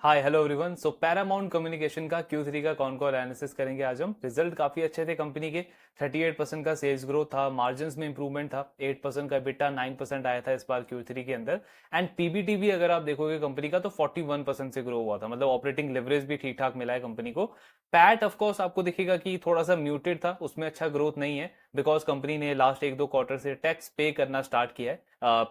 हाय hello everyone. So Paramount communication का Q3 का con call analysis करेंगे आज हम। रिजल्ट काफी अच्छे थे कंपनी के। 38% का सेल्स ग्रोथ था, मार्जिन्स में इंप्रूवमेंट था, 8% का बिटा, 9% आया था इस बार Q3 के अंदर। एंड पीबीटी भी अगर आप देखोगे कंपनी का तो 41% से ग्रो हुआ था, मतलब ऑपरेटिंग लेवरेज भी ठीक ठाक मिला है कंपनी को। पैट ऑफ कोर्स आपको दिखेगा कि थोड़ा सा म्यूटेड था, उसमें अच्छा ग्रोथ नहीं है बिकॉज कंपनी ने लास्ट एक दो क्वार्टर से टैक्स पे करना स्टार्ट किया है।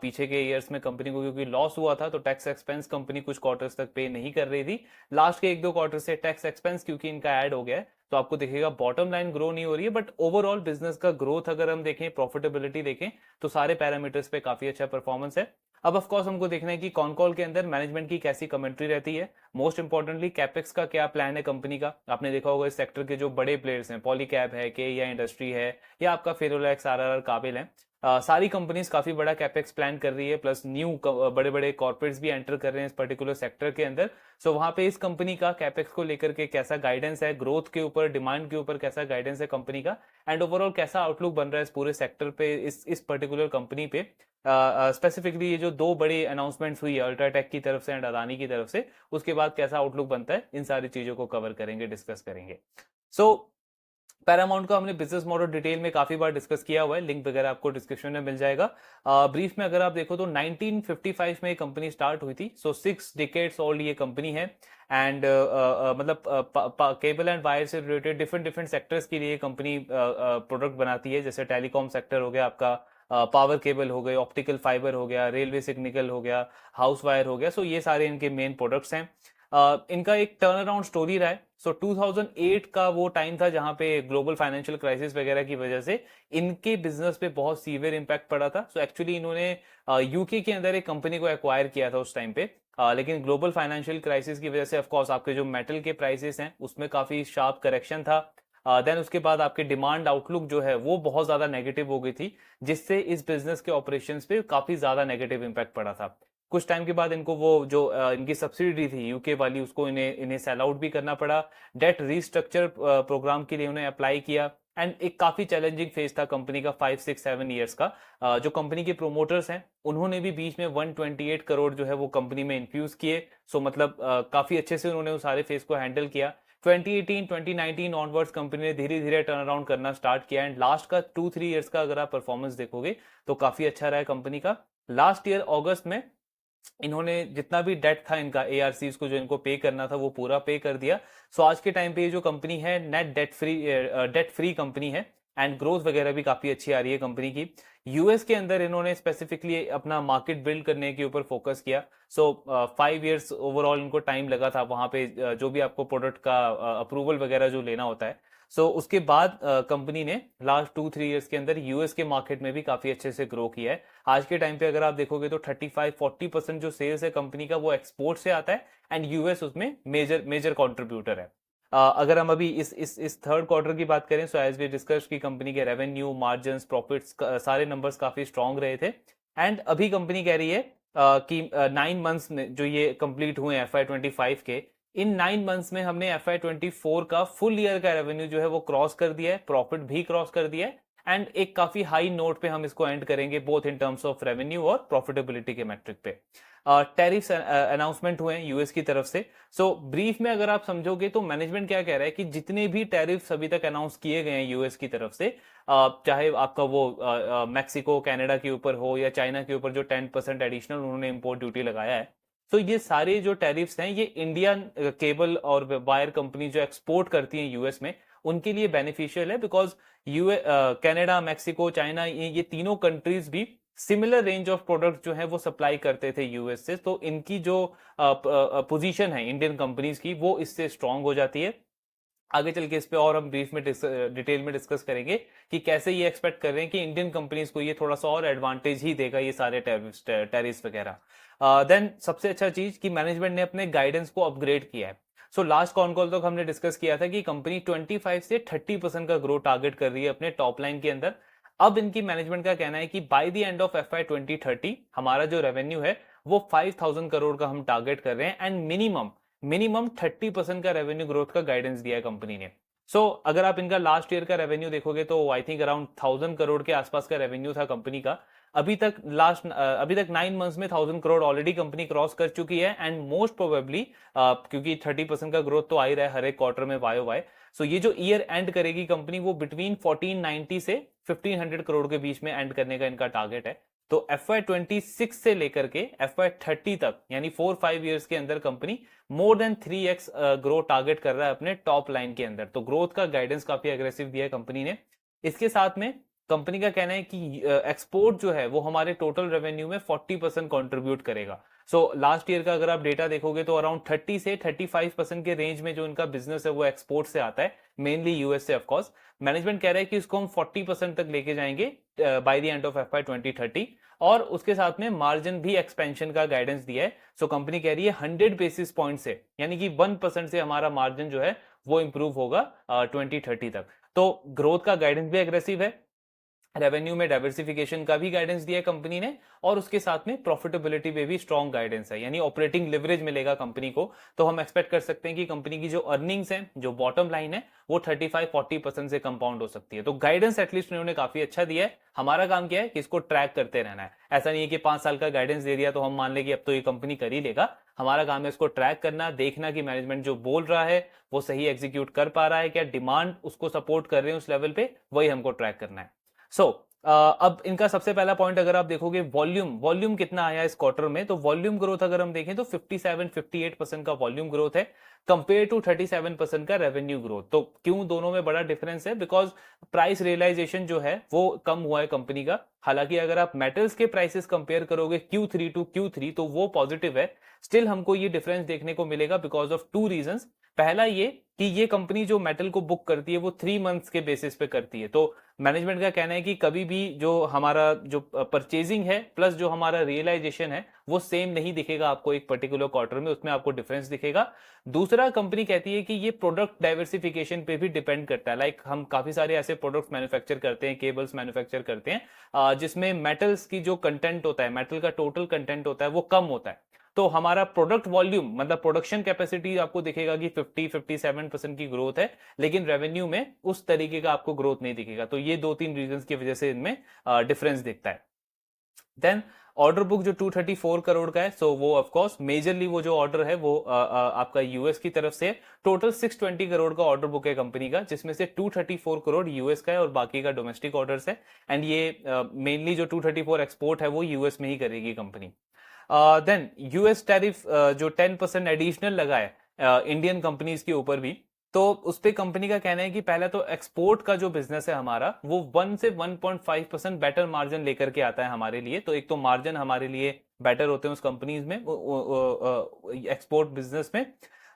पीछे के ईयर्स में कंपनी को क्योंकि लॉस हुआ था तो टैक्स एक्सपेंस कंपनी कुछ क्वार्टर्स तक पे नहीं कर रही थी। लास्ट के एक दो क्वार्टर से टैक्स एक्सपेंस क्योंकि इनका ऐड हो गया है तो आपको दिखेगा बॉटम लाइन ग्रो नहीं हो रही है, बट ओवरऑल बिजनेस का ग्रोथ अगर हम देखें, प्रॉफिटेबिलिटी देखें तो सारे पैरामीटर्स पे काफी अच्छा परफॉर्मेंस है। अब ऑफ कोर्स हमको देखना है कि कॉन कॉल के अंदर मैनेजमेंट की कैसी कमेंट्री रहती है। मोस्ट इंपॉर्टेंटली कैपेक्स का क्या प्लान है कंपनी का। आपने देखा होगा इस सेक्टर के जो बड़े प्लेयर्स हैं, पॉलीकैब है, के या इंडस्ट्री है, या आपका फेरोलैक्स, आरआरआर, काबिल है। सारी कंपनीज काफी बड़ा कैपेक्स प्लान कर रही है, प्लस न्यू बड़े बड़े कॉर्पोरेट्स भी एंटर कर रहे हैं इस पर्टिकुलर सेक्टर के अंदर। सो वहां पे इस कंपनी का कैपेक्स को लेकर के कैसा गाइडेंस है, ग्रोथ के ऊपर, डिमांड के ऊपर कैसा गाइडेंस है कंपनी का, एंड ओवरऑल कैसा आउटलुक बन रहा है इस पूरे सेक्टर पे, इस पर्टिकुलर कंपनी पे। स्पेसिफिकली ये जो दो बड़ी अनाउंसमेंट्स हुई है अल्ट्राटेक की तरफ से एंड अदानी की तरफ से, उसके बाद कैसा आउटलुक बनता है, इन सारी चीजों को कवर करेंगे, डिस्कस करेंगे। सो पैरामाउंट का हमने बिजनेस मॉडल डिटेल में काफी बार डिस्कस किया हुआ है, लिंक वगैरह आपको डिस्क्रिप्शन में मिल जाएगा। ब्रीफ में अगर आप देखो तो 1955 में ये कंपनी स्टार्ट हुई थी, सो 6 डिकेड्स ओल्ड ये कंपनी है। एंड मतलब केबल एंड वायर से रिलेटेड डिफरेंट डिफरेंट सेक्टर्स के लिए कंपनी प्रोडक्ट बनाती है, जैसे टेलीकॉम सेक्टर हो गया आपका, पावर केबल हो गए, ऑप्टिकल फाइबर हो गया, रेलवे सिग्नल हो गया, हाउस वायर हो गया। सो ये सारे इनके मेन प्रोडक्ट्स हैं। इनका एक टर्न अराउंड स्टोरी रहा है। सो 2008 का वो टाइम था जहां पे ग्लोबल फाइनेंशियल क्राइसिस वगैरह की वजह से इनके बिजनेस पे बहुत सीवियर इंपैक्ट पड़ा था। सो एक्चुअली इन्होंने यूके के अंदर एक कंपनी को एक्वायर किया था उस टाइम पे। लेकिन ग्लोबल फाइनेंशियल क्राइसिस की वजह से ऑफ कोर्स आपके जो मेटल के प्राइसेस हैं उसमें काफी शार्प करेक्शन था। देन उसके बाद आपके डिमांड आउटलुक जो है वो बहुत ज्यादा नेगेटिव हो गई थी, जिससे इस बिजनेस के ऑपरेशंस पे काफी ज्यादा नेगेटिव इंपैक्ट पड़ा था। कुछ टाइम के बाद इनको वो जो इनकी सब्सिडी थी यूके वाली, उसको इन्हें इन्हें सेल आउट भी करना पड़ा। डेट रीस्ट्रक्चर प्रोग्राम के लिए उन्हें अप्लाई किया। एंड एक काफी चैलेंजिंग फेज था कंपनी का 5 6 7 ईयर्स का। जो कंपनी के प्रोमोटर्स हैं उन्होंने भी बीच में 128 करोड़ जो है वो कंपनी में इन्फ्यूज किए। सो मतलब काफी अच्छे से उन्होंने उस सारे फेज को हैंडल किया। 2018 2019 ऑनवर्ड्स कंपनी ने धीरे धीरे टर्न अराउंड करना स्टार्ट किया, एंड लास्ट का 2 3 ईयर्स का अगर आप परफॉर्मेंस देखोगे तो काफी अच्छा रहा है कंपनी का। लास्ट ईयर अगस्त में इन्होंने जितना भी डेट था इनका एआरसीज को जो इनको पे करना था वो पूरा पे कर दिया। सो आज के टाइम पे ये जो कंपनी है नेट डेट फ्री कंपनी है। एंड ग्रोथ वगैरह भी काफी अच्छी आ रही है कंपनी की। यूएस के अंदर इन्होंने स्पेसिफिकली अपना मार्केट बिल्ड करने के ऊपर फोकस किया। सो 5 ईयर्स ओवरऑल इनको टाइम लगा था वहां पे, जो भी आपको प्रोडक्ट का अप्रूवल वगैरह जो लेना होता है। उसके बाद कंपनी ने लास्ट 2 3 ईयर्स के अंदर यूएस के मार्केट में भी काफी अच्छे से ग्रो किया है। आज के टाइम पे अगर आप देखोगे तो 35 40% जो सेल्स है कंपनी का वो एक्सपोर्ट से आता है, एंड यूएस उसमें मेजर मेजर कंट्रीब्यूटर है। अगर हम अभी इस थर्ड क्वार्टर की बात करें, सो एज वी डिस्कस की कंपनी के रेवेन्यू, मार्जिन्स, प्रॉफिट्स सारे नंबर्स काफी स्ट्रांग रहे थे। एंड अभी कंपनी कह रही है कि 9 मंथ्स में जो ये कंप्लीट हुए FY25 के, इन 9 मंथ्स में हमने FY24 का फुल ईयर का रेवेन्यू जो है वो क्रॉस कर दिया है, प्रॉफिट भी क्रॉस कर दिया है। एंड एक काफी हाई नोट पे हम इसको एंड करेंगे, both in terms of revenue और प्रॉफिटेबिलिटी के मैट्रिक पे। टैरिफ अनाउंसमेंट हुए हैं यूएस की तरफ से। ब्रीफ में अगर आप समझोगे तो मैनेजमेंट क्या कह रहा है कि जितने भी टैरिफ अभी तक अनाउंस किए गए हैं यूएस की तरफ से, चाहे आपका वो मैक्सिको, कनाडा के ऊपर हो या चाइना के ऊपर जो 10% एडिशनल उन्होंने इंपोर्ट ड्यूटी लगाया है, तो ये सारे जो टैरिफ्स हैं ये इंडियन केबल और वायर कंपनी जो एक्सपोर्ट करती हैं यूएस में उनके लिए बेनिफिशियल है, बिकॉज कनाडा, मैक्सिको, चाइना, ये तीनों कंट्रीज भी सिमिलर रेंज ऑफ प्रोडक्ट जो है वो सप्लाई करते थे यूएस से। तो इनकी जो पोजीशन है इंडियन कंपनीज की वो इससे स्ट्रांग हो जाती है। आगे चल के इस पे और हम ब्रीफ में डिटेल में डिस्कस करेंगे कि कैसे ये एक्सपेक्ट कर रहे हैं कि इंडियन कंपनीज को ये थोड़ा सा और एडवांटेज ही देगा ये सारे टैरिफ्स वगैरह। देन सबसे अच्छा चीज कि मैनेजमेंट ने अपने गाइडेंस को अपग्रेड किया है। लास्ट कॉन कॉल तक हमने डिस्कस किया था कि कंपनी 25 से 30% का ग्रोथ टारगेट कर रही है अपने टॉप लाइन के अंदर। अब इनकी मैनेजमेंट का कहना है कि by the end of FY2030 हमारा जो रेवेन्यू है वो 5000 करोड़ का हम टारगेट कर रहे हैं, एंड मिनिमम मिनिमम 30% का रेवेन्यू ग्रोथ का गाइडेंस दिया है कंपनी ने। अगर आप इनका लास्ट ईयर का रेवेन्यू देखोगे तो आई थिंक अराउंड 1000 करोड़ के आसपास का रेवेन्यू था कंपनी का। अभी तक 9 मंथ्स में 1,000 करोड़ ऑलरेडी कंपनी क्रॉस कर चुकी है, एंड मोस्ट प्रोबेबली क्योंकि 30% का ग्रोथ तो आ ही रहा है हर एक क्वार्टर में वाई वाई, सो ये जो ईयर एंड करेगी कंपनी वो बिटवीन 1490 से 1500 करोड़ के बीच में एंड करने का इनका टारगेट है। तो FY26 से लेकर के FY30 तक यानी 4-5 ईयर्स के अंदर company more than 3x growth target कर रहा है अपने टॉप लाइन के अंदर। तो ग्रोथ का गाइडेंस काफी अग्रेसिव दिया है कंपनी ने। इसके साथ में कंपनी का कहना है कि एक्सपोर्ट जो है वो हमारे टोटल रेवेन्यू में 40% कंट्रीब्यूट करेगा। सो लास्ट ईयर का अगर आप डेटा देखोगे तो अराउंड 30 से 35% के रेंज में जो इनका बिजनेस है वो एक्सपोर्ट से आता है, मेनली यूएस से। ऑफकोर्स मैनेजमेंट कह रहा है कि इसको हम 40% तक लेके जाएंगे by the end of FY 2030, और उसके साथ में मार्जिन भी एक्सपेंशन का गाइडेंस दिया है। सो कंपनी कह रही है 100 बेसिस पॉइंट से, यानी कि 1% से हमारा मार्जिन जो है वो इंप्रूव होगा 2030 तक। तो ग्रोथ का गाइडेंस भी एग्रेसिव है, रेवेन्यू में डाइवर्सिफिकेशन का भी गाइडेंस दिया है कंपनी ने, और उसके साथ में प्रॉफिटेबिलिटी में भी स्ट्रॉन्ग गाइडेंस है, यानी ऑपरेटिंग लिवरेज मिलेगा कंपनी को। तो हम एक्सपेक्ट कर सकते हैं कि कंपनी की जो अर्निंग्स है, जो बॉटम लाइन है, वो 35-40% से कंपाउंड हो सकती है। तो गाइडेंस एटलीस्ट उन्होंने काफी अच्छा दिया है। हमारा काम क्या है कि इसको ट्रैक करते रहना है। ऐसा नहीं है कि 5 साल का गाइडेंस दे दिया तो हम मान लें कि अब तो ये कंपनी कर ही लेगा। हमारा काम है इसको ट्रैक करना, देखना कि मैनेजमेंट जो बोल रहा है वो सही एग्जीक्यूट कर पा रहा है, क्या डिमांड उसको सपोर्ट कर रहे हैं उस लेवल पे, वही हमको ट्रैक करना है। अब इनका सबसे पहला पॉइंट अगर आप देखोगे वॉल्यूम कितना आया इस क्वार्टर में, तो वॉल्यूम ग्रोथ अगर हम देखें तो 57-58% का वॉल्यूम ग्रोथ है कंपेयर टू 37% का रेवेन्यू ग्रोथ। तो क्यों दोनों में बड़ा डिफरेंस है? बिकॉज प्राइस रियलाइजेशन जो है वो कम हुआ है कंपनी का। हालांकि अगर आप मेटल्स के प्राइसेस कंपेयर करोगे Q3 टू Q3 तो वो पॉजिटिव है। स्टिल हमको ये डिफरेंस देखने को मिलेगा बिकॉज ऑफ 2 रीजंस। पहला ये कि ये कंपनी जो मेटल को बुक करती है वो 3 मंथ्स के बेसिस पे करती है। तो मैनेजमेंट का कहना है कि कभी भी जो हमारा जो परचेजिंग है प्लस जो हमारा रियलाइजेशन है वो सेम नहीं दिखेगा आपको एक पर्टिकुलर क्वार्टर में, उसमें आपको डिफरेंस दिखेगा। दूसरा, कंपनी कहती है कि ये प्रोडक्ट डाइवर्सिफिकेशन पे भी डिपेंड करता है। लाइक हम काफी सारे ऐसे प्रोडक्ट्स मैन्युफैक्चर करते हैं, केबल्स मैन्युफैक्चर करते हैं जिसमें मेटल्स की जो कंटेंट होता है, मेटल का टोटल कंटेंट होता है वो कम होता है। तो हमारा प्रोडक्ट वॉल्यूम मतलब प्रोडक्शन कैपेसिटी आपको दिखेगा कि 50-57% की ग्रोथ है, लेकिन रेवेन्यू में उस तरीके का आपको ग्रोथ नहीं दिखेगा। तो ये 2-3 रीजंस की वजह से इनमें डिफरेंस दिखता है। देन ऑर्डर बुक जो 234 करोड़ का है, सो वो ऑफ कोर्स मेजरली वो जो ऑर्डर है वो आपका यूएस की तरफ से। टोटल 620 करोड़ का ऑर्डर बुक है कंपनी का, जिसमें से 234 करोड़ यूएस का है और बाकी का डोमेस्टिक ऑर्डर्स है। एंड ये मेनली जो 234 एक्सपोर्ट है वो यूएस में ही करेगी कंपनी। देन यूएस टैरिफ जो 10% एडिशनल लगा है इंडियन कंपनीज के ऊपर भी, तो उस पर कंपनी का कहना है कि पहले तो एक्सपोर्ट का जो बिजनेस है हमारा वो 1 से 1.5% बेटर मार्जिन लेकर के आता है हमारे लिए। तो एक तो मार्जिन हमारे लिए बेटर होते हैं उस कंपनीज में, एक्सपोर्ट बिजनेस में।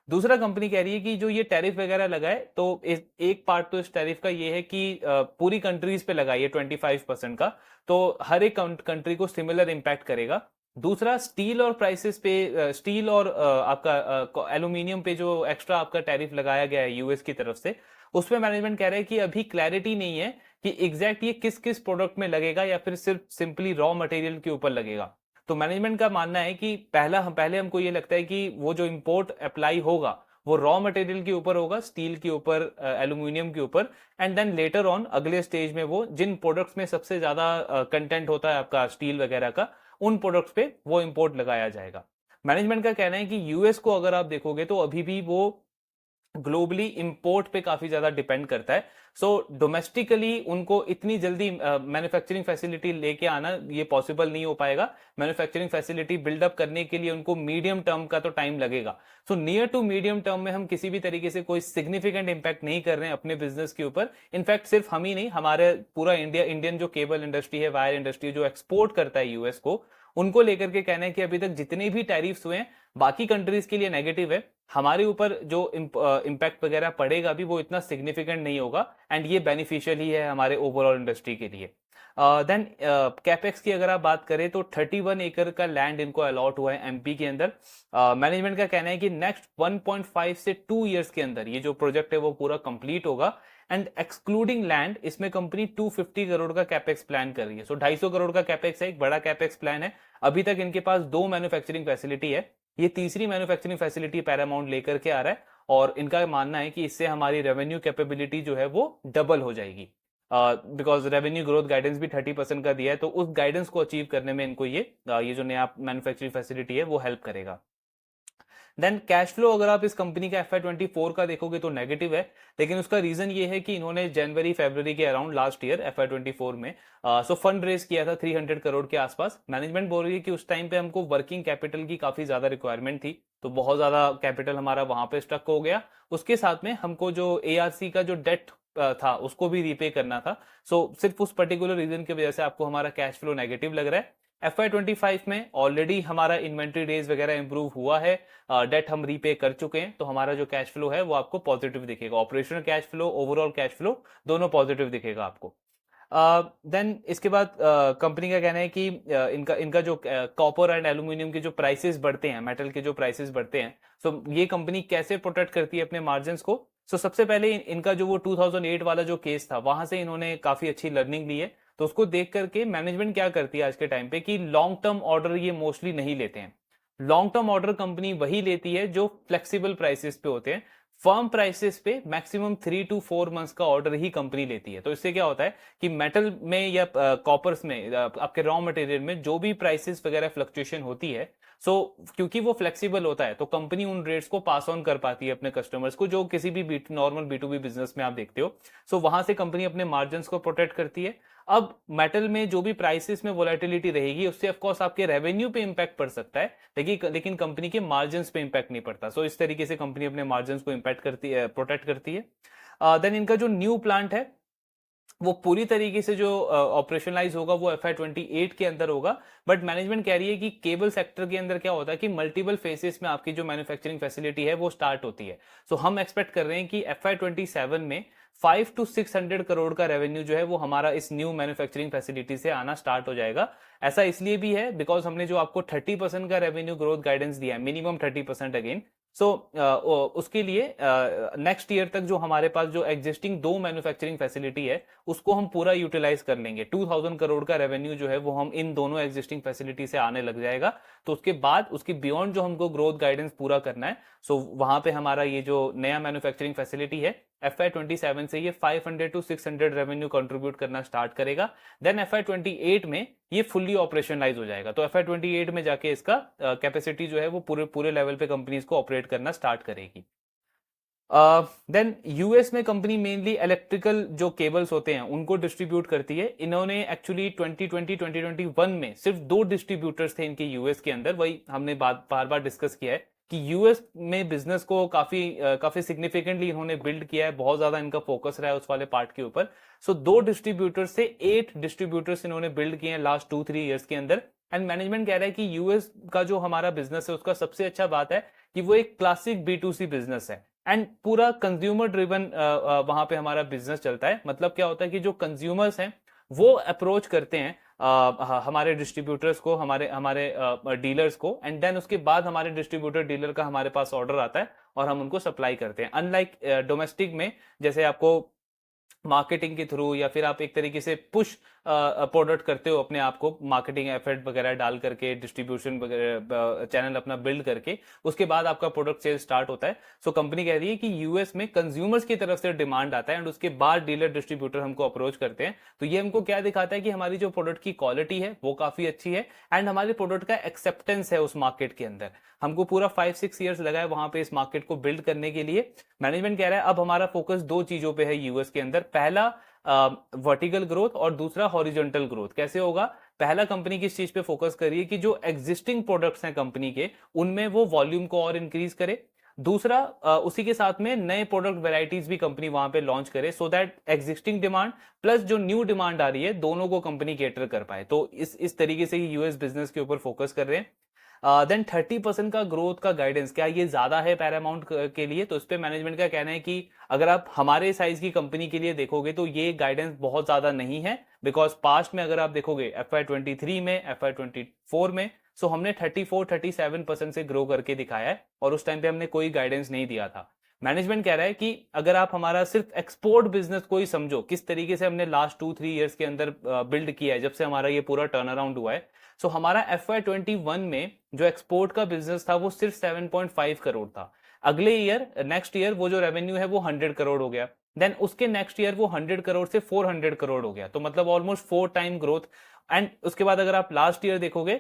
दूसरा, कंपनी कह रही है कि जो ये टैरिफ वगैरह लगाए तो एक पार्ट तो इस टैरिफ का ये है कि पूरी कंट्रीज पे लगाई है 25% का, तो हर एक कंट्री को सिमिलर इंपैक्ट करेगा। दूसरा, स्टील और प्राइसेस पे, स्टील और आपका एल्यूमिनियम पे जो एक्स्ट्रा आपका टैरिफ लगाया गया है यूएस की तरफ से, उसमें मैनेजमेंट कह रहा है कि अभी क्लैरिटी नहीं है कि एग्जैक्ट ये किस किस प्रोडक्ट में लगेगा या फिर सिर्फ सिंपली रॉ मटेरियल के ऊपर लगेगा। तो मैनेजमेंट का मानना है कि पहले हमको ये लगता है कि वो जो इंपोर्ट अप्लाई होगा वो रॉ मटेरियल के ऊपर होगा, स्टील के ऊपर, एल्यूमिनियम के ऊपर, एंड देन लेटर ऑन अगले स्टेज में वो जिन प्रोडक्ट्स में सबसे ज्यादा कंटेंट होता है आपका स्टील वगैरह का, उन प्रोडक्ट्स पे वो इंपोर्ट लगाया जाएगा। मैनेजमेंट का कहना है कि यूएस को अगर आप देखोगे तो अभी भी वो ग्लोबली इंपोर्ट पे काफी ज्यादा डिपेंड करता है। सो डोमेस्टिकली उनको इतनी जल्दी मैन्युफैक्चरिंग फैसिलिटी लेके आना ये पॉसिबल नहीं हो पाएगा। मैन्युफैक्चरिंग फैसिलिटी बिल्डअप करने के लिए उनको मीडियम टर्म का तो टाइम लगेगा। So near to medium term में हम किसी भी तरीके से कोई सिग्निफिकेंट इंपैक्ट नहीं कर रहे हैं अपने बिजनेस के ऊपर। इनफैक्ट सिर्फ हम ही नहीं, हमारे पूरा इंडियन जो केबल इंडस्ट्री है, वायर इंडस्ट्री जो एक्सपोर्ट करता है यूएस को, उनको लेकर के कहना है कि अभी तक जितने भी टैरिफ्स हुए हैं बाकी कंट्रीज के लिए नेगेटिव है, हमारे ऊपर जो इम्पैक्ट वगैरह पड़ेगा भी वो इतना सिग्निफिकेंट नहीं होगा, एंड ये बेनिफिशियल ही है हमारे ओवरऑल इंडस्ट्री के लिए। देन कैपेक्स की अगर आप बात करें तो 31 एकड़ का लैंड इनको अलॉट हुआ है एमपी के अंदर। मैनेजमेंट का कहना है कि नेक्स्ट 1.5 से 2 इयर्स के अंदर ये जो प्रोजेक्ट है वो पूरा कंप्लीट होगा, एंड एक्सक्लूडिंग लैंड इसमें कंपनी 250 करोड़ का कैपेक्स प्लान कर रही है। सो 250 करोड़ का कैपेक्स है, एक बड़ा कैपेक्स प्लान है। अभी तक इनके पास 2 मैन्युफैक्चरिंग फैसिलिटी है, ये तीसरी मैन्युफैक्चरिंग फैसिलिटी पैरामाउंट लेकर के आ रहा है, और इनका मानना है कि इससे हमारी रेवेन्यू कैपेबिलिटी जो है वो डबल हो जाएगी। बिकॉज रेवेन्यू ग्रोथ गाइडेंस भी 30% का दिया है, तो उस गाइडेंस को अचीव करने में इनको ये जो नया मैन्युफैक्चरिंग फैसिलिटी है वो हेल्प करेगा। देन कैश फ्लो अगर आप इस कंपनी का FY24 का देखोगे तो नेगेटिव है, लेकिन उसका रीजन ये है कि इन्होंने जनवरी फरवरी के अराउंड लास्ट ईयर FY24 में सो फंड रेज किया था 300 करोड़ के आसपास। मैनेजमेंट बोल रही है कि उस टाइम पे हमको वर्किंग कैपिटल की काफी ज्यादा रिक्वायरमेंट थी, तो बहुत ज्यादा कैपिटल हमारा वहां पे स्टक हो गया। उसके साथ में हमको जो ARC का जो डेट था उसको भी रीपे करना था। सो सिर्फ उस पर्टिकुलर रीजन की वजह से आपको हमारा कैश फ्लो नेगेटिव लग रहा है। FY25 में ऑलरेडी हमारा इन्वेंट्री डेज वगैरह इंप्रूव हुआ है, डेट हम रीपे कर चुके हैं, तो हमारा जो कैश फ्लो है वो आपको पॉजिटिव दिखेगा। Operational cash flow, overall cash flow दोनों पॉजिटिव दिखेगा आपको। देन इसके बाद कंपनी का कहना है कि इनका इनका जो कॉपर एंड एल्यूमिनियम के जो प्राइसेस बढ़ते हैं, मेटल के जो प्राइसेस बढ़ते हैं, सो ये कंपनी कैसे प्रोटेक्ट करती है अपने मार्जिन्स को। सो सबसे पहले इनका जो वो 2008 वाला जो केस था वहां से इन्होंने काफी अच्छी लर्निंग ली है, तो उसको देख करके मैनेजमेंट क्या करती है आज के टाइम पे कि लॉन्ग टर्म ऑर्डर ये मोस्टली नहीं लेते हैं। लॉन्ग टर्म ऑर्डर कंपनी वही लेती है जो फ्लेक्सिबल प्राइसेस पे होते हैं। फर्म प्राइसेस पे मैक्सिमम 3 to 4 मंथ्स का ऑर्डर ही कंपनी लेती है। तो इससे क्या होता है कि मेटल में या कॉपर्स में आपके रॉ मटेरियल में जो भी प्राइसेस वगैरह फ्लक्चुएशन होती है, सो क्योंकि वो फ्लेक्सिबल होता है तो कंपनी उन रेट्स को पास ऑन कर पाती है अपने कस्टमर्स को, जो किसी भी नॉर्मल B2B बिजनेस में आप देखते हो। सो वहां से कंपनी अपने मार्जिन को प्रोटेक्ट करती है। अब मेटल में जो भी प्राइसेस में वोलेटिलिटी रहेगी उससे ऑफ कोर्स आपके रेवेन्यू पे इंपैक्ट पड़ सकता है, लेकिन कंपनी के मार्जिन्स पे इंपैक्ट नहीं पड़ता। सो इस तरीके से कंपनी अपने मार्जिन्स को इंपैक्ट करती है, प्रोटेक्ट करती है। देन इनका जो न्यू प्लांट है वो पूरी तरीके से जो ऑपरेशनलाइज होगा वो FY28 के अंदर होगा। बट मैनेजमेंट कह रही है कि केबल सेक्टर के अंदर क्या होता है कि मल्टीपल फेसेस में आपकी जो मैन्युफैक्चरिंग फैसिलिटी है वो स्टार्ट होती है। सो हम एक्सपेक्ट कर रहे हैं कि FY27 में 500 to 600 करोड़ का रेवेन्यू जो है वो हमारा इस न्यू मैन्युफैक्चरिंग फैसिलिटी से आना स्टार्ट हो जाएगा। ऐसा इसलिए भी है बिकॉज हमने जो आपको 30% का रेवेन्यू ग्रोथ गाइडेंस दिया है, मिनिमम 30% अगेन। सो उसके लिए नेक्स्ट ईयर तक जो हमारे पास जो एग्जिस्टिंग 2 मैन्युफैक्चरिंग फैसिलिटी है उसको हम पूरा यूटिलाइज कर लेंगे। 2000 करोड़ का रेवेन्यू जो है वो हम इन दोनों एग्जिस्टिंग फैसिलिटी से आने लग जाएगा। तो उसके बाद उसके बियॉन्ड जो हमको ग्रोथ गाइडेंस पूरा करना है, सो वहां पे हमारा ये जो नया मैन्युफैक्चरिंग फैसिलिटी है FY27 से ये 500 to 600 रेवेन्यू कंट्रीब्यूट करना स्टार्ट करेगा। देन FY28 में ये फुल्ली ऑपरेशनलाइज हो जाएगा। तो FY28 में जाके इसका कैपेसिटी जो है वो पूरे पूरे लेवल पे कंपनीज को ऑपरेट करना स्टार्ट करेगी। देन यूएस में कंपनी मेनली इलेक्ट्रिकल जो केबल्स होते हैं उनको डिस्ट्रीब्यूट करती है। इन्होंने एक्चुअली 2020-2021 में सिर्फ 2 डिस्ट्रीब्यूटर्स थे इनके यूएस के अंदर। वही हमने बार बार डिस्कस किया है कि यूएस में बिजनेस को काफी सिग्निफिकेंटली इन्होंने बिल्ड किया है, बहुत ज्यादा इनका फोकस रहा है उस वाले पार्ट के ऊपर। सो 2 डिस्ट्रीब्यूटर से 8 डिस्ट्रीब्यूटर्स इन्होंने बिल्ड किए हैं लास्ट 2-3 ईयर्स के अंदर। एंड मैनेजमेंट कह रहा है कि यूएस का जो हमारा बिजनेस है उसका सबसे अच्छा बात है कि वो एक क्लासिक B2C बिजनेस है एंड पूरा कंज्यूमर ड्रिवन वहां पे हमारा बिजनेस चलता है। मतलब क्या होता है कि जो कंज्यूमर्स हैं वो अप्रोच करते हैं हमारे डिस्ट्रीब्यूटर्स को, हमारे हमारे डीलर्स को, एंड देन उसके बाद हमारे डिस्ट्रीब्यूटर डीलर का हमारे पास ऑर्डर आता है और हम उनको सप्लाई करते हैं। अनलाइक डोमेस्टिक में जैसे आपको मार्केटिंग के थ्रू या फिर आप एक तरीके से पुश प्रोडक्ट करते हो अपने आप को, मार्केटिंग एफर्ट वगैरह डाल करके, डिस्ट्रीब्यूशन वगैरह चैनल अपना बिल्ड करके, उसके बाद आपका प्रोडक्ट सेल स्टार्ट होता है। सो कंपनी कह रही है कि यूएस में कंज्यूमर्स की तरफ से डिमांड आता है एंड उसके बाद डीलर डिस्ट्रीब्यूटर हमको अप्रोच करते हैं। तो ये हमको क्या दिखाता है कि हमारी जो प्रोडक्ट की क्वालिटी है वो काफी अच्छी है एंड हमारे प्रोडक्ट का एक्सेप्टेंस है उस मार्केट के अंदर। हमको पूरा 5-6 ईयर्स लगा है वहां पे इस मार्केट को बिल्ड करने के लिए। मैनेजमेंट कह रहा है अब हमारा फोकस 2 चीजों पे है यूएस के अंदर। पहला वर्टिकल ग्रोथ और दूसरा हॉरिजॉन्टल ग्रोथ। कैसे होगा? पहला कंपनी किस चीज पे फोकस करिए कि जो एग्जिस्टिंग प्रोडक्ट्स हैं कंपनी के उनमें वो वॉल्यूम को और इंक्रीज करे। दूसरा उसी के साथ में नए प्रोडक्ट वेराइटीज भी कंपनी वहां पे लॉन्च करे so that existing demand plus जो न्यू डिमांड आ रही है दोनों को कंपनी केटर कर पाए। तो इस तरीके से यूएस बिजनेस के ऊपर फोकस कर रहे हैं। देन 30% का ग्रोथ का गाइडेंस, क्या ये ज्यादा है पैरामाउंट के लिए? तो इस पे मैनेजमेंट का कहना है कि अगर आप हमारे साइज की कंपनी के लिए देखोगे तो ये गाइडेंस बहुत ज्यादा नहीं है, बिकॉज पास्ट में अगर आप देखोगे FY23 में, FY24 में, सो हमने 34-37% से ग्रो करके दिखाया है और उस टाइम पे हमने कोई गाइडेंस नहीं दिया था। मैनेजमेंट कह रहा है कि अगर आप हमारा सिर्फ एक्सपोर्ट बिजनेस को ही समझो, किस तरीके से हमने लास्ट 2-3 ईयर्स के अंदर बिल्ड किया है जब से हमारा ये पूरा टर्न अराउंड हुआ है। सो हमारा FY21 में जो एक्सपोर्ट का बिजनेस था वो सिर्फ 7.5 करोड़ था। अगले ईयर, नेक्स्ट ईयर, वो जो रेवेन्यू है वो 100 करोड़ हो गया। देन उसके नेक्स्ट ईयर वो 100 करोड़ से 400 करोड़ हो गया, तो मतलब ऑलमोस्ट 4 टाइम ग्रोथ। एंड उसके बाद अगर आप लास्ट ईयर देखोगे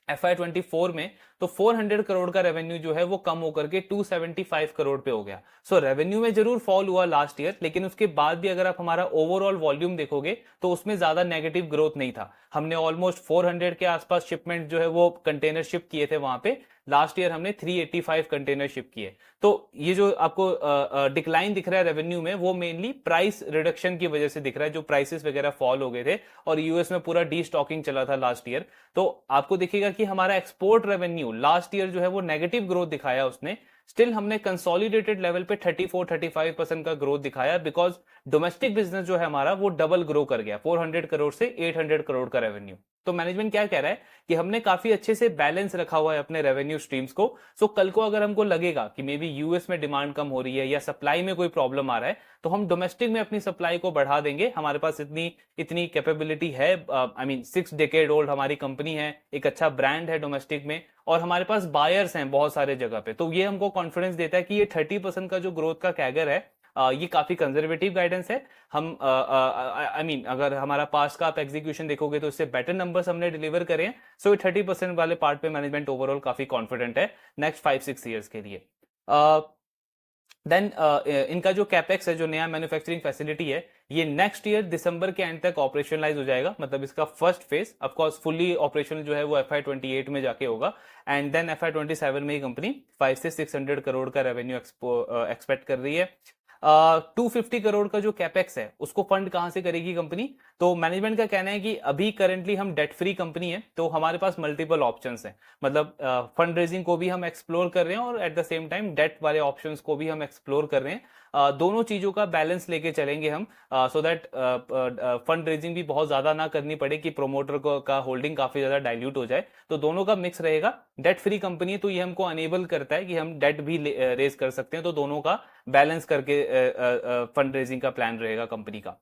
FY24 में, तो 400 करोड़ का रेवेन्यू जो है वो कम होकर के 275 करोड़ पे हो गया। सो रेवेन्यू में जरूर फॉल हुआ लास्ट ईयर, लेकिन उसके बाद भी अगर आप हमारा ओवरऑल वॉल्यूम देखोगे तो उसमें ज्यादा नेगेटिव ग्रोथ नहीं था। हमने ऑलमोस्ट 400 के आसपास शिपमेंट जो है वो कंटेनर शिप किए थे वहां पे। लास्ट ईयर हमने 385 कंटेनर शिप किए। तो ये जो आपको डिक्लाइन दिख रहा है रेवेन्यू में, वो मेनली प्राइस रिडक्शन की वजह से दिख रहा है, जो प्राइसेस वगैरह फॉल हो गए थे और यूएस में पूरा डी स्टॉकिंग चला था लास्ट ईयर। तो आपको दिखेगा कि हमारा एक्सपोर्ट रेवेन्यू लास्ट ईयर जो है वो नेगेटिव ग्रोथ दिखाया उसने। स्टिल हमने कंसोलिडेटेड लेवल पे 34-35% का ग्रोथ दिखाया, बिकॉज डोमेस्टिक बिजनेस जो है हमारा वो डबल ग्रो कर गया, 400 करोड़ से 800 करोड़ का रेवेन्यू। तो मैनेजमेंट क्या कह रहा है कि हमने काफी अच्छे से बैलेंस रखा हुआ है अपने रेवेन्यू स्ट्रीम्स को। सो कल को अगर हमको लगेगा कि मे बी यूएस में डिमांड कम हो रही है या सप्लाई में कोई प्रॉब्लम आ रहा है, तो हम डोमेस्टिक में अपनी सप्लाई को बढ़ा देंगे। हमारे पास इतनी इतनी कैपेबिलिटी है। आई मीन 6 डेकेड ओल्ड हमारी कंपनी है, एक अच्छा ब्रांड है डोमेस्टिक में, और हमारे पास बायर्स हैं बहुत सारे जगह पे। तो ये हमको कॉन्फिडेंस देता है कि ये 30% का जो ग्रोथ का कैगर है, ये काफी कंजर्वेटिव गाइडेंस है। हम आई मीन अगर हमारा पास्ट का आप एग्जीक्यूशन देखोगे तो इससे बेटर नंबर्स हमने डिलीवर करे हैं। सो ये 30% वाले पार्ट पे मैनेजमेंट ओवरऑल काफी कॉन्फिडेंट है नेक्स्ट 5-6 ईयर्स के लिए। देन इनका जो कैपेक्स है, जो नया मैन्युफैक्चरिंग फैसिलिटी है, ये नेक्स्ट ईयर दिसंबर के एंड तक ऑपरेशनलाइज हो जाएगा। मतलब इसका first phase of course fully operational जो है वो FY28 में जाके होगा। एंड देन FY27 में ही कंपनी 500 से 600 करोड़ का रेवेन्यू एक्सपेक्ट कर रही है। 250 करोड़ का जो कैपेक्स है उसको फंड कहां से करेगी कंपनी? तो मैनेजमेंट का कहना है कि अभी करंटली हम डेट फ्री कंपनी है, तो हमारे पास मल्टीपल ऑप्शंस हैं। मतलब फंड रेजिंग को भी हम एक्सप्लोर कर रहे हैं और at the same time debt वाले ऑप्शंस को भी हम एक्सप्लोर कर रहे हैं। दोनों चीजों का बैलेंस लेके चलेंगे हम, सो दैट फंड रेजिंग भी बहुत ज्यादा ना करनी पड़े कि प्रोमोटर को का होल्डिंग काफी ज्यादा डाइल्यूट हो जाए। तो दोनों का मिक्स रहेगा। डेट फ्री कंपनी है तो ये हमको अनेबल करता है कि हम डेट भी रेज कर सकते हैं। तो दोनों का बैलेंस करके फंड रेजिंग का प्लान रहेगा कंपनी का।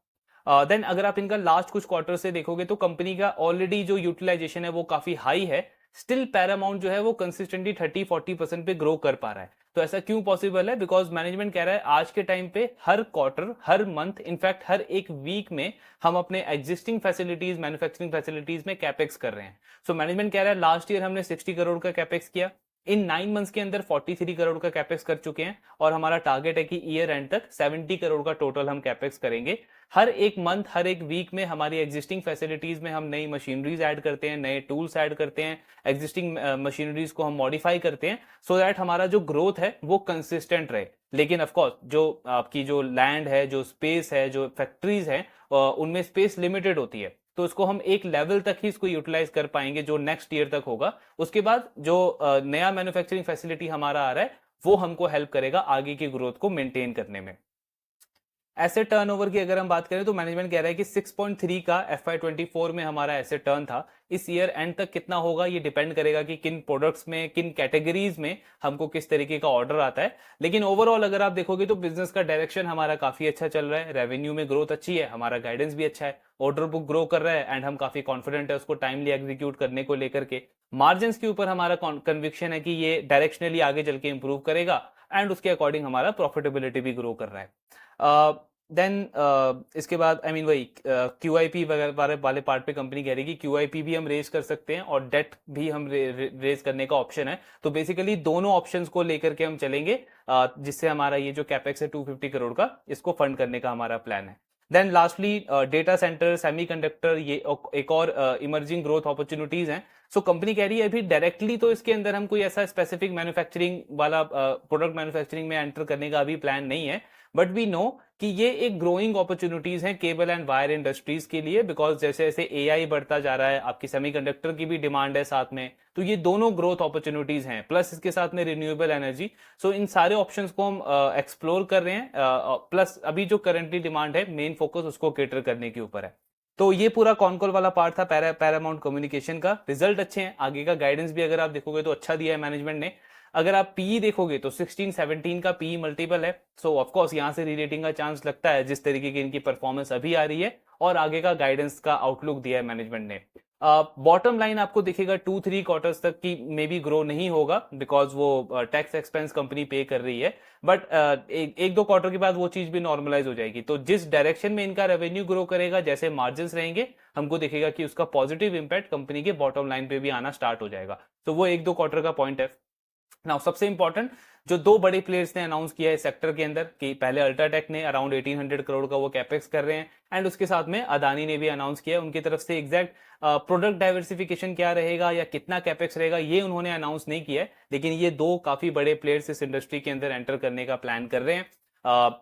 देन अगर आप इनका लास्ट कुछ क्वार्टर से देखोगे तो कंपनी का ऑलरेडी जो यूटिलाइजेशन है वो काफी हाई है। स्टिल पैरामाउंट जो है वो कंसिस्टेंटली 30-40% पे ग्रो कर पा रहा है। तो ऐसा क्यों पॉसिबल है? बिकॉज मैनेजमेंट कह रहा है आज के टाइम पे हर क्वार्टर, हर मंथ, इनफैक्ट हर एक वीक में हम अपने एग्जिस्टिंग फैसिलिटीज, मैन्युफैक्चरिंग फैसिलिटीज में कैपेक्स कर रहे हैं। सो मैनेजमेंट कह रहा है लास्ट ईयर हमने 60 करोड़ का कैपेक्स किया, इन 9 मंथ्स के अंदर 43 करोड़ का कैपेक्स कर चुके हैं, और हमारा टारगेट है कि ईयर एंड तक 70 करोड़ का टोटल हम कैपेक्स करेंगे। हर एक मंथ, हर एक वीक में हमारी एग्जिस्टिंग फैसिलिटीज में हम नई मशीनरीज ऐड करते हैं, नए टूल्स ऐड करते हैं, एग्जिस्टिंग मशीनरीज को हम मॉडिफाई करते हैं, सो दैट हमारा जो ग्रोथ है वो कंसिस्टेंट रहे। लेकिन ऑफकोर्स जो आपकी जो लैंड है, जो स्पेस है, जो फैक्ट्रीज है, उनमें स्पेस लिमिटेड होती है। तो इसको हम एक लेवल तक ही इसको यूटिलाइज कर पाएंगे जो नेक्स्ट ईयर तक होगा। उसके बाद जो नया मैन्युफैक्चरिंग फैसिलिटी हमारा आ रहा है वो हमको हेल्प करेगा आगे की ग्रोथ को मेंटेन करने में। एसेट टर्नओवर की अगर हम बात करें तो मैनेजमेंट कह रहा है कि 6.3 का FY24 में हमारा एसेट टर्न था। इस ईयर एंड तक कितना होगा ये डिपेंड करेगा कि किन प्रोडक्ट्स में, किन कैटेगरीज में हमको किस तरीके का ऑर्डर आता है। लेकिन ओवरऑल अगर आप देखोगे तो बिजनेस का डायरेक्शन हमारा काफी अच्छा चल रहा है, रेवेन्यू में ग्रोथ अच्छी है, हमारा गाइडेंस भी अच्छा है, ऑर्डर बुक ग्रो कर रहा है, एंड हम काफी कॉन्फिडेंट है उसको टाइमली एग्जीक्यूट करने को लेकर के। मार्जिन के ऊपर हमारा कन्विक्शन है कि ये डायरेक्शनली आगे चल के इंप्रूव करेगा, एंड उसके अकॉर्डिंग हमारा प्रॉफिटेबिलिटी भी ग्रो कर रहा है। देन इसके बाद आई मीन वही QIP वगैरह वाले पार्ट पे कंपनी कह रही है कि QIP भी हम रेज कर सकते हैं और डेट भी हम रेज करने का ऑप्शन है। तो बेसिकली दोनों ऑप्शंस को लेकर के हम चलेंगे, जिससे हमारा ये जो कैपेक्स है 250 करोड़ का, इसको फंड करने का हमारा प्लान है। Then lastly data centre, semiconductor, ये एक और इमर्जिंग ग्रोथ अपॉर्चुनिटीज हैं। सो कंपनी कह रही है अभी डायरेक्टली तो इसके अंदर हम कोई ऐसा स्पेसिफिक मैन्युफैक्चरिंग वाला प्रोडक्ट मैन्युफैक्चरिंग में एंटर करने का अभी प्लान नहीं है, बट वी नो कि ये एक ग्रोइंग अपॉर्चुनिटीज हैं केबल एंड वायर इंडस्ट्रीज के लिए। बिकॉज जैसे जैसे AI बढ़ता जा रहा है, आपकी सेमीकंडक्टर की भी डिमांड है साथ में, तो ये दोनों ग्रोथ अपॉर्चुनिटीज हैं, प्लस इसके साथ में रिन्यूएबल एनर्जी। सो इन सारे ऑप्शंस को हम एक्सप्लोर कर रहे हैं, प्लस अभी जो करंटली डिमांड है मेन फोकस उसको केटर करने के ऊपर है। तो ये पूरा कॉनकॉल वाला पार्ट था पैरामाउंट कम्युनिकेशन का। रिजल्ट अच्छे हैं, आगे का गाइडेंस भी अगर आप देखोगे तो अच्छा दिया है मैनेजमेंट ने। अगर आप पीई देखोगे तो 16-17 का पीई मल्टीपल है। सो ऑफकोर्स यहाँ से रीरेटिंग का चांस लगता है, जिस तरीके की इनकी परफॉर्मेंस अभी आ रही है और आगे का गाइडेंस का आउटलुक दिया है मैनेजमेंट ने। बॉटम लाइन आपको दिखेगा 2-3 क्वार्टर्स तक की मे बी ग्रो नहीं होगा, बिकॉज वो टैक्स एक्सपेंस कंपनी पे कर रही है, बट एक दो क्वार्टर के बाद वो चीज भी नॉर्मलाइज हो जाएगी। तो जिस डायरेक्शन में इनका रेवेन्यू ग्रो करेगा, जैसे मार्जिन रहेंगे, हमको दिखेगा कि उसका पॉजिटिव इंपैक्ट कंपनी के बॉटम लाइन पे भी आना स्टार्ट हो जाएगा। तो वो एक दो क्वार्टर का पॉइंट है। नाउ सबसे इंपॉर्टेंट, जो दो बड़े प्लेयर्स ने अनाउंस किया है सेक्टर के अंदर कि पहले अल्ट्राटेक ने अराउंड 1800 करोड़ का वो कैपेक्स कर रहे हैं, एंड उसके साथ में अदानी ने भी अनाउंस किया है। उनकी तरफ से एग्जैक्ट प्रोडक्ट डाइवर्सिफिकेशन क्या रहेगा या कितना कैपेक्स रहेगा ये उन्होंने अनाउंस नहीं किया है, लेकिन ये दो काफी बड़े प्लेयर्स इस इंडस्ट्री के अंदर एंटर करने का प्लान कर रहे हैं।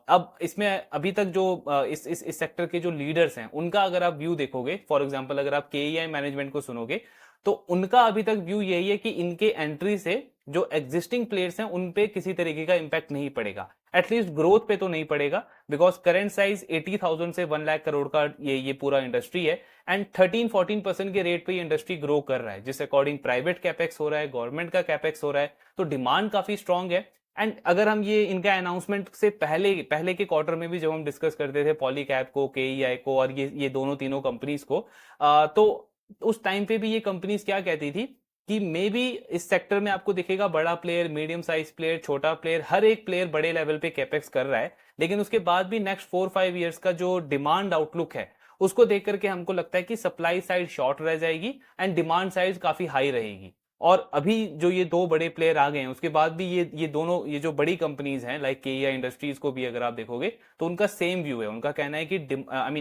अब इसमें अभी तक जो इस सेक्टर के जो लीडर्स हैं उनका अगर आप व्यू देखोगे, फॉर एग्जांपल अगर आप केईआई मैनेजमेंट को सुनोगे, तो उनका अभी तक व्यू यही है कि इनके एंट्री से जो एग्जिस्टिंग प्लेयर्स हैं उन पे किसी तरीके का इंपैक्ट नहीं पड़ेगा, एटलीस्ट ग्रोथ पे तो नहीं पड़ेगा, बिकॉज करंट साइज 80,000 से 1 लाख करोड़ का ये पूरा इंडस्ट्री है, एंड 13-14% के रेट पे ये इंडस्ट्री ग्रो कर रहा है, जिस अकॉर्डिंग प्राइवेट कैपेक्स हो रहा है, गवर्नमेंट का कैपेक्स हो रहा है, तो डिमांड काफी स्ट्रांग है। एंड अगर हम ये इनका अनाउंसमेंट से पहले के क्वार्टर में भी जब हम डिस्कस करते थे पॉलीकैब को, केईआई को और ये दोनों तीनों कंपनीज को, तो उस टाइम पे भी ये कंपनीज क्या कहती थी कि मे बी इस सेक्टर में आपको दिखेगा बड़ा प्लेयर, मीडियम साइज प्लेयर, छोटा प्लेयर, हर एक प्लेयर बड़े लेवल पे कैपेक्स कर रहा है, लेकिन उसके बाद भी नेक्स्ट 4-5 ईयर्स का जो डिमांड आउटलुक है उसको देख करके हमको लगता है कि सप्लाई साइड शॉर्ट रह जाएगी एंड डिमांड साइड काफी हाई रहेगी। और अभी जो ये दो बड़े प्लेयर आ गए हैं उसके बाद भी ये दोनों ये जो बड़ी कंपनीज हैं लाइक केईआई इंडस्ट्रीज को भी अगर आप देखोगे तो उनका सेम व्यू है। उनका कहना है कि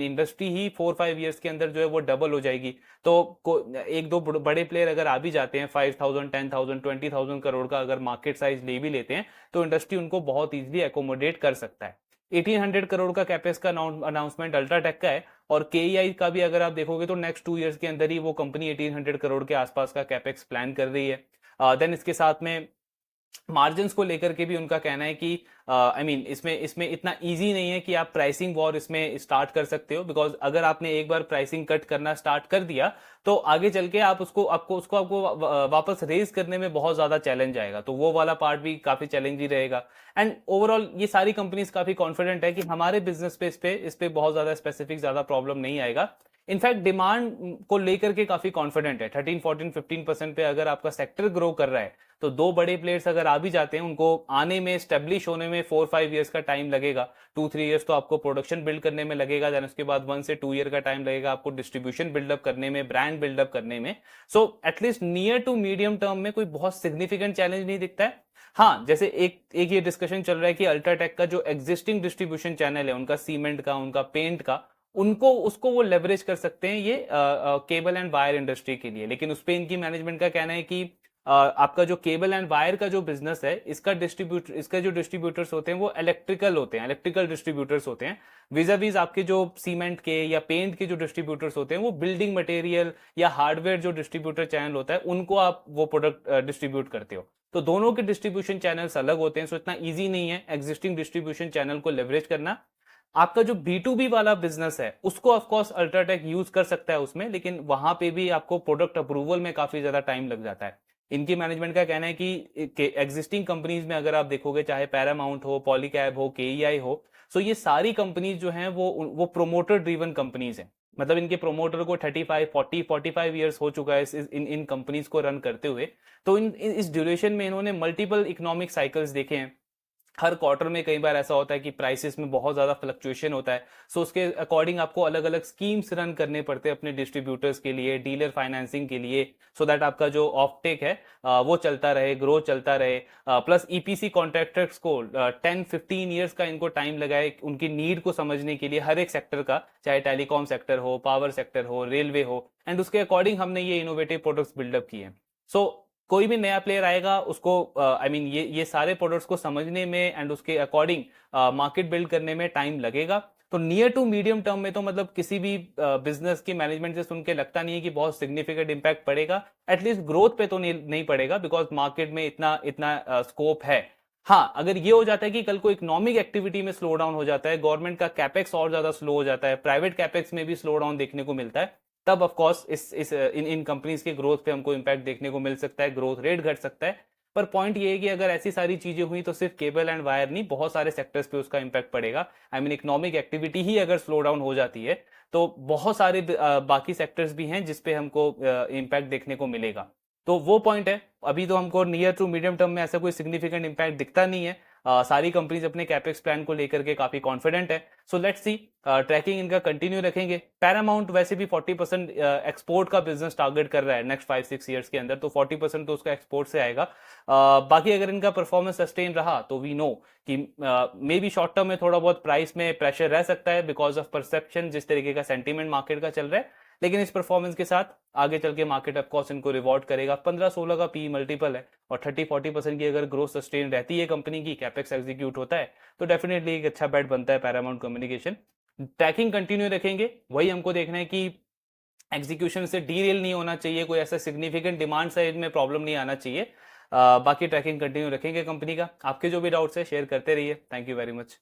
इंडस्ट्री ही 4-5 ईयर्स के अंदर जो है वो डबल हो जाएगी। तो एक दो बड़े प्लेयर अगर आ भी जाते हैं 5,000, 10,000, 20,000 करोड़ का अगर मार्केट साइज ले भी लेते हैं तो इंडस्ट्री उनको बहुत ईजिली एकोमोडेट कर सकता है। 1800 करोड़ का कैपेक्स का अनाउंसमेंट अल्ट्राटेक का है, और केईआई का भी अगर आप देखोगे तो नेक्स्ट 2 इयर्स के अंदर ही वो कंपनी 1800 करोड़ के आसपास का कैपेक्स प्लान कर रही है। देन इसके साथ में मार्जिन्स को लेकर के भी उनका कहना है कि इसमें इतना इजी नहीं है कि आप प्राइसिंग वॉर इसमें स्टार्ट कर सकते हो, बिकॉज अगर आपने एक बार प्राइसिंग कट करना स्टार्ट कर दिया तो आगे चल के आपको वापस रेज करने में बहुत ज्यादा चैलेंज आएगा, तो वो वाला पार्ट भी काफी चैलेंज ही रहेगा। एंड ओवरऑल ये सारी कंपनीज काफी कॉन्फिडेंट है कि हमारे बिजनेस पे इस पे बहुत ज्यादा स्पेसिफिक ज्यादा प्रॉब्लम नहीं आएगा। इनफैक्ट डिमांड को लेकर के काफी कॉन्फिडेंट है। 13-14-15% पे अगर आपका सेक्टर ग्रो कर रहा है तो दो बड़े प्लेयर्स अगर आ भी जाते हैं उनको आने में, स्टेब्लिश होने में 4-5 ईयर्स का टाइम लगेगा। 2-3 ईयर्स तो आपको प्रोडक्शन बिल्ड करने में लगेगा, देन उसके बाद 1 से 2 ईयर का टाइम लगेगा आपको डिस्ट्रीब्यूशन बिल्डअप करने में, ब्रांड बिल्डअप करने में। So at least near to medium term में कोई बहुत सिग्निफिकेंट चैलेंज नहीं दिखता है। हाँ, जैसे एक ये डिस्कशन चल रहा है कि अल्ट्राटेक का जो एग्जिस्टिंग डिस्ट्रीब्यूशन चैनल है उनका सीमेंट का, उनका पेंट का, उसको वो लेवरेज कर सकते हैं ये केबल एंड वायर इंडस्ट्री के लिए, लेकिन उस पे इनकी मैनेजमेंट का कहना है कि आपका जो केबल एंड वायर का जो बिजनेस है इसका जो डिस्ट्रीब्यूटर्स होते हैं वो इलेक्ट्रिकल डिस्ट्रीब्यूटर्स होते हैं, विजाविज आपके जो सीमेंट के या पेंट के जो डिस्ट्रीब्यूटर्स होते हैं वो बिल्डिंग मटेरियल या हार्डवेयर जो डिस्ट्रीब्यूटर चैनल होता है उनको आप वो प्रोडक्ट डिस्ट्रीब्यूट करते हो। तो दोनों के डिस्ट्रीब्यूशन चैनल्स अलग होते हैं, सो इतना ईजी नहीं है एग्जिस्टिंग डिस्ट्रीब्यूशन चैनल को लेवरेज करना। आपका जो B2B वाला बिजनेस है उसको ऑफ कोर्स अल्ट्राटेक यूज कर सकता है उसमें, लेकिन वहां पे भी आपको प्रोडक्ट अप्रूवल में काफी ज्यादा टाइम लग जाता है। इनकी मैनेजमेंट का कहना है कि एग्जिस्टिंग कंपनीज में अगर आप देखोगे, चाहे पैरामाउंट हो, पॉलीकैब हो, केईआई हो, सो ये सारी कंपनीज जो हैं वो प्रोमोटर ड्रिवन कंपनीज हैं। मतलब इनके प्रोमोटर को 35-40-45 ईयर्स हो चुका है इन कंपनीज को रन करते हुए। तो इस ड्यूरेशन में इन्होंने मल्टीपल इकोनॉमिक साइकिल्स देखे हैं। हर क्वार्टर में कई बार ऐसा होता है कि प्राइसेस में बहुत ज्यादा फ्लक्चुएशन होता है, सो उसके अकॉर्डिंग आपको अलग अलग स्कीम्स रन करने पड़ते हैं अपने डिस्ट्रीब्यूटर्स के लिए, डीलर फाइनेंसिंग के लिए, सो दैट आपका जो ऑफ टेक है वो चलता रहे, ग्रो चलता रहे। प्लस ईपीसी कॉन्ट्रैक्टर्स को 10-15 ईयर्स का इनको टाइम लगा है उनकी नीड को समझने के लिए, हर एक सेक्टर का, चाहे टेलीकॉम सेक्टर हो, पावर सेक्टर हो, रेलवे हो, एंड उसके अकॉर्डिंग हमने ये इनोवेटिव प्रोडक्ट्स बिल्डअप किए हैं। सो कोई भी नया प्लेयर आएगा उसको ये सारे प्रोडक्ट्स को समझने में एंड उसके अकॉर्डिंग मार्केट बिल्ड करने में टाइम लगेगा। तो नियर टू मीडियम टर्म में तो मतलब किसी भी बिजनेस की मैनेजमेंट से सुन के लगता नहीं है कि बहुत सिग्निफिकेंट इंपैक्ट पड़ेगा, एटलीस्ट ग्रोथ पे तो नहीं पड़ेगा, बिकॉज मार्केट में इतना स्कोप है। हाँ, अगर ये हो जाता है कि कल को इकोनॉमिक एक्टिविटी में स्लो डाउन हो जाता है, गवर्नमेंट का कैपेक्स और ज्यादा स्लो हो जाता है, प्राइवेट कैपेक्स में भी स्लो डाउन देखने को मिलता है, तब ऑफ कोर्स इन कंपनीज के ग्रोथ पे हमको इंपैक्ट देखने को मिल सकता है, ग्रोथ रेट घट सकता है। पर पॉइंट ये है कि अगर ऐसी सारी चीजें हुई तो सिर्फ केबल एंड वायर नहीं, बहुत सारे सेक्टर्स पे उसका इम्पैक्ट पड़ेगा। आई मीन इकोनॉमिक एक्टिविटी ही अगर स्लो डाउन हो जाती है तो बहुत सारे बाकी सेक्टर्स भी हैं जिसपे हमको इम्पैक्ट देखने को मिलेगा। तो वो पॉइंट है। अभी तो हमको नियर टू मीडियम टर्म में ऐसा कोई सिग्निफिकेंट इम्पैक्ट दिखता नहीं है। सारी कंपनीज अपने कैपेक्स प्लान को लेकर के काफी कॉन्फिडेंट है। सो लेट्स सी, ट्रैकिंग इनका कंटिन्यू रखेंगे। पैरामाउंट वैसे भी 40% एक्सपोर्ट का बिजनेस टारगेट कर रहा है नेक्स्ट 5-6 ईयर्स के अंदर, तो 40% तो उसका एक्सपोर्ट से आएगा। बाकी अगर इनका परफॉर्मेंस सस्टेन रहा तो वी नो कि मे बी शॉर्ट टर्म में थोड़ा बहुत प्राइस में प्रेशर रह सकता है बिकॉज ऑफ परसेप्शन, जिस तरीके का सेंटीमेंट मार्केट का चल रहा है। लेकिन इस परफॉर्मेंस के साथ आगे चल के मार्केट ऑफकोर्स इनको रिवॉर्ड करेगा। 15-16 का पी मल्टीपल है और 30-40% की अगर ग्रोथ सस्टेन रहती है कंपनी की, कैपेक्स एग्जीक्यूट होता है, तो डेफिनेटली एक अच्छा बेट बनता है पैरामाउंट कम्युनिकेशन। ट्रैकिंग कंटिन्यू रखेंगे। वही हमको देखना है कि एग्जीक्यूशन से डीरेल नहीं होना चाहिए, कोई ऐसा सिग्निफिकेंट डिमांड साइड में प्रॉब्लम नहीं आना चाहिए। बाकी ट्रैकिंग कंटिन्यू रखेंगे कंपनी का। आपके जो भी डाउट्स है शेयर करते रहिए। Thank you very much.